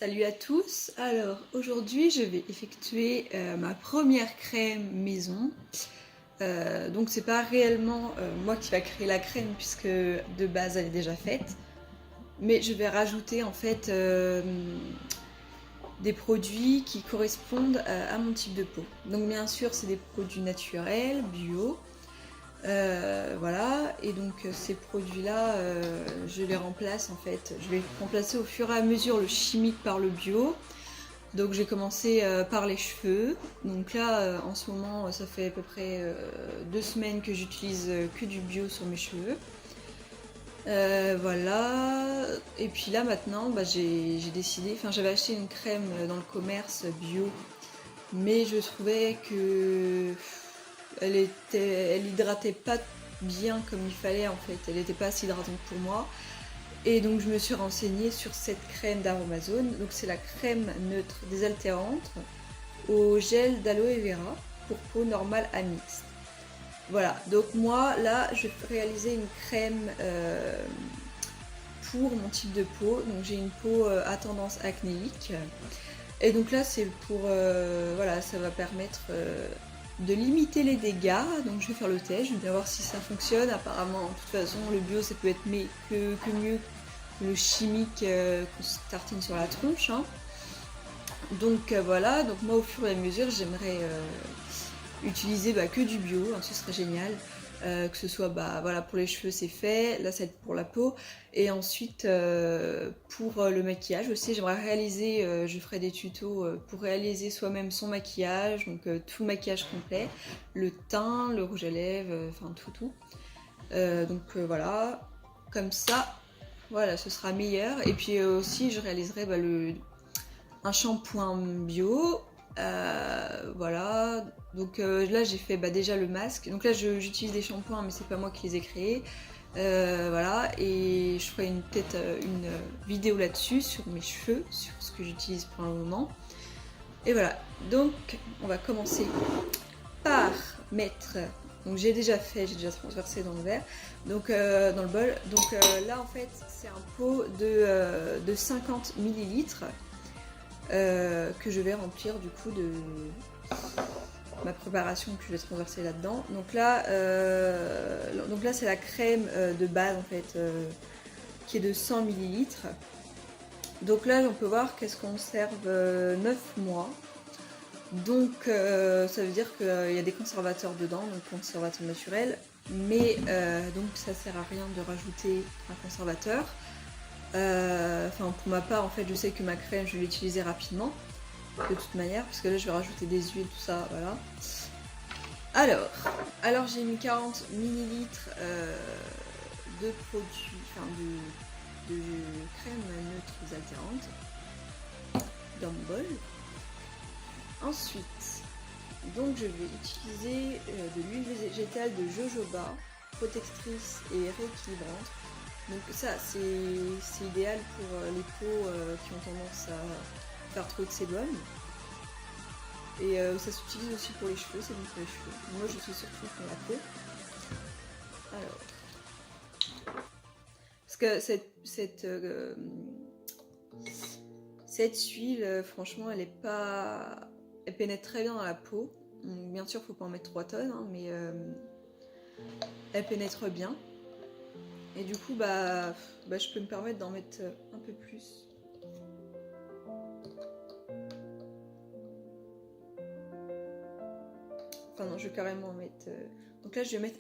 Salut à tous, alors aujourd'hui je vais effectuer ma première crème maison. Donc c'est pas réellement moi qui va créer la crème puisque de base elle est déjà faite. Mais je vais rajouter en fait des produits qui correspondent à mon type de peau. Donc bien sûr c'est des produits naturels, bio. Voilà, et donc ces produits-là, je les remplace en fait. Je vais remplacer au fur et à mesure le chimique par le bio. Donc j'ai commencé par les cheveux. Donc là, en ce moment, ça fait à peu près 2 semaines que j'utilise que du bio sur mes cheveux. Voilà. Et puis là maintenant, j'ai décidé. Enfin, j'avais acheté une crème dans le commerce bio, mais je trouvais que elle hydratait pas bien comme il fallait en fait. Elle n'était pas assez hydratante pour moi. Et donc je me suis renseignée sur cette crème d'Aromazone. Donc c'est la crème neutre désaltérante au gel d'aloe vera pour peau normale à mixte. Voilà, donc moi là je vais réaliser une crème pour mon type de peau. Donc j'ai une peau à tendance acnéique. Et donc là c'est pour voilà, ça va permettre de limiter les dégâts. Donc je vais faire le test, je vais bien voir si ça fonctionne. Apparemment, de toute façon, le bio ça peut être que mieux que le chimique qu'on se tartine sur la tronche. Hein. Donc voilà, donc moi au fur et à mesure j'aimerais utiliser que du bio, hein, ce serait génial. Que ce soit voilà, pour les cheveux c'est fait, là c'est pour la peau. Et ensuite pour le maquillage aussi, j'aimerais réaliser, je ferai des tutos pour réaliser soi-même son maquillage, donc tout le maquillage complet, le teint, le rouge à lèvres, enfin tout. Donc voilà, comme ça, voilà, ce sera meilleur. Et puis aussi je réaliserai un shampoing bio. Voilà, donc là j'ai fait déjà le masque. Donc là j'utilise des shampoings, mais c'est pas moi qui les ai créés. Voilà, et je ferai peut-être une vidéo là-dessus sur mes cheveux, sur ce que j'utilise pour le moment. Et voilà, donc on va commencer par mettre. Donc j'ai déjà transversé dans le verre, donc dans le bol. Donc là en fait c'est un pot de 50 millilitres. Que je vais remplir du coup de ma préparation que je vais transverser là-dedans. Donc là c'est la crème de base en fait qui est de 100 millilitres. Donc là on peut voir qu'elle se conserve 9 mois. Donc ça veut dire qu'il y a des conservateurs dedans, donc conservateurs naturels. Mais donc ça sert à rien de rajouter un conservateur. Enfin pour ma part en fait je sais que ma crème je vais l'utiliser rapidement de toute manière parce que là je vais rajouter des huiles tout ça, voilà. Alors j'ai mis 40 millilitres de produits, enfin de crème neutre désaltérante dans mon bol. Ensuite donc je vais utiliser de l'huile végétale de jojoba, protectrice et rééquilibrante. Donc ça c'est idéal pour les peaux qui ont tendance à faire trop de sébum. Et ça s'utilise aussi pour les cheveux, c'est bon pour les cheveux. Moi j'utilise surtout pour la peau. Alors. Parce que cette huile, franchement elle est pas. Elle pénètre très bien dans la peau. Donc, bien sûr faut pas en mettre 3 tonnes, hein, mais elle pénètre bien. Et du coup je peux me permettre d'en mettre un peu plus. Enfin non, je vais carrément en mettre. Donc là je vais mettre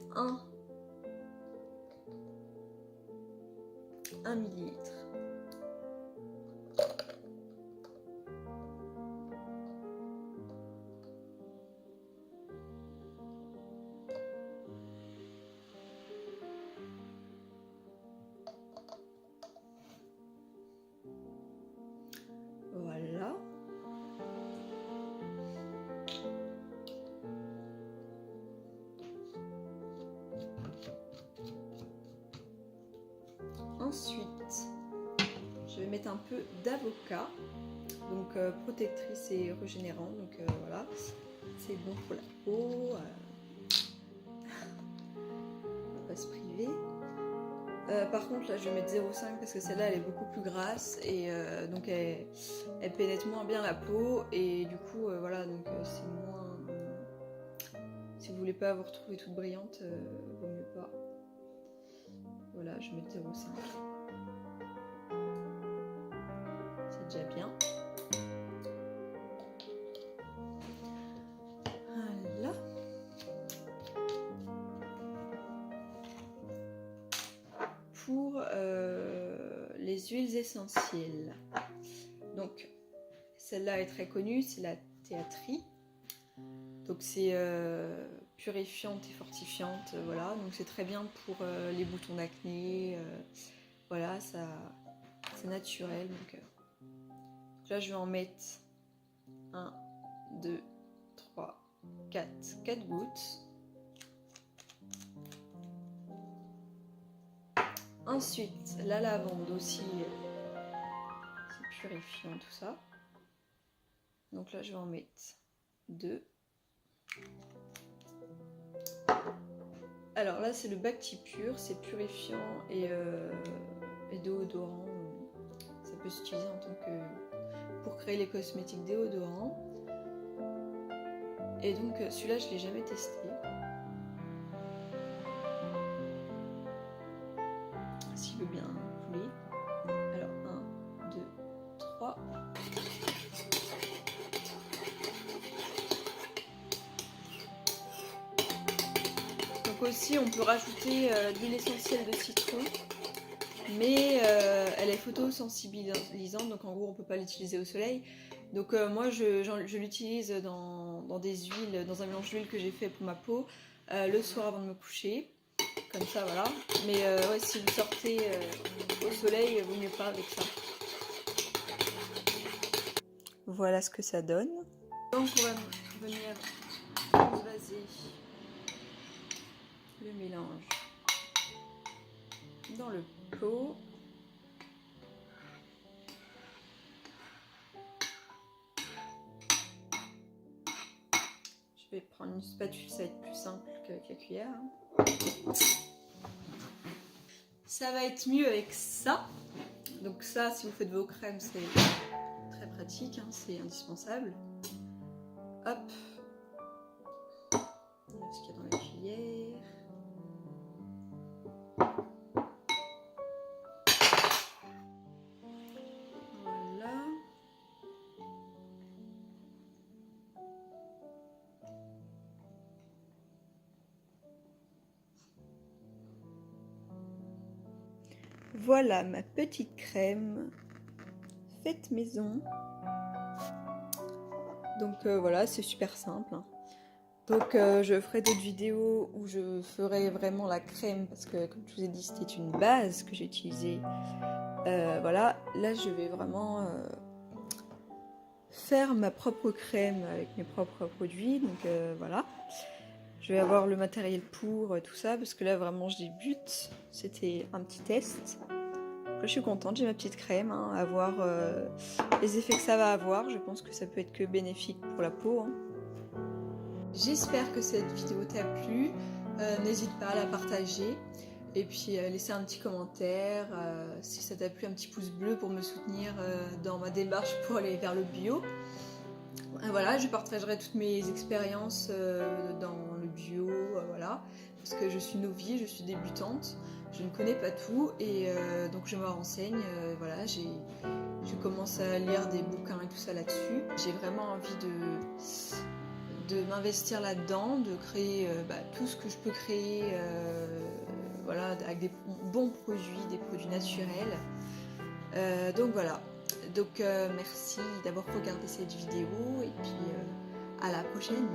1 millilitre. Voilà. Ensuite, je vais mettre un peu d'avocat, donc protectrice et régénérant, donc voilà, c'est bon pour la peau, on va pas se priver. Par contre là je vais mettre 0,5 parce que celle-là elle est beaucoup plus grasse et donc elle pénètre moins bien la peau et du coup voilà, donc c'est moins... Si vous voulez pas vous retrouver toute brillante, vaut mieux pas. Voilà, je vais mettre 0,5. C'est déjà bien. Voilà. Pour les huiles essentielles. Donc, celle-là est très connue, c'est la Tea Tree. Donc c'est purifiante et fortifiante, voilà. Donc c'est très bien pour les boutons d'acné, voilà, ça, c'est naturel. Donc là je vais en mettre 1, 2, 3, 4 gouttes. Ensuite, la lavande aussi, c'est purifiant tout ça. Donc là, je vais en mettre 2. Alors là, c'est le Bhakti Pur, c'est purifiant et déodorant. Ça peut s'utiliser en tant que... pour créer les cosmétiques déodorants. Et donc celui-là, je ne l'ai jamais testé. S'il veut bien couler. Alors 1, 2, 3. Donc aussi on peut rajouter de l'huile essentielle de citron, mais elle est photosensibilisante, donc en gros on peut pas l'utiliser au soleil. Donc moi je l'utilise dans des huiles, dans un mélange d'huile que j'ai fait pour ma peau le soir avant de me coucher. Comme ça, voilà. Mais ouais, si vous sortez au soleil, vaut mieux pas avec ça. Voilà ce que ça donne. Donc on va venir vaser le mélange dans le pot. Je vais prendre une spatule, ça va être plus simple qu'avec la cuillère. Ça va être mieux avec ça. Donc ça, si vous faites vos crèmes, c'est très pratique, hein, c'est indispensable. Hop. Voilà ce qu'il y a dans la cuillère. Voilà. Voilà ma petite crème faite maison. Donc voilà, c'est super simple. Donc je ferai d'autres vidéos où je ferai vraiment la crème parce que comme je vous ai dit, c'était une base que j'ai utilisée. Voilà, là je vais vraiment faire ma propre crème avec mes propres produits. Donc voilà. Je vais avoir le matériel pour tout ça parce que là vraiment je débute. C'était un petit test. Je suis contente, j'ai ma petite crème, hein, à voir les effets que ça va avoir. Je pense que ça peut être que bénéfique pour la peau. Hein. J'espère que cette vidéo t'a plu. N'hésite pas à la partager. Et puis laisser un petit commentaire. Si ça t'a plu, un petit pouce bleu pour me soutenir dans ma démarche pour aller vers le bio. Voilà, je partagerai toutes mes expériences dans le bio, voilà, parce que je suis novice, je suis débutante, je ne connais pas tout et donc je me renseigne, voilà, je commence à lire des bouquins et tout ça là-dessus. J'ai vraiment envie de m'investir là-dedans, de créer tout ce que je peux créer, voilà, avec des bons produits, des produits naturels. Donc voilà. Donc merci d'avoir regardé cette vidéo et puis à la prochaine.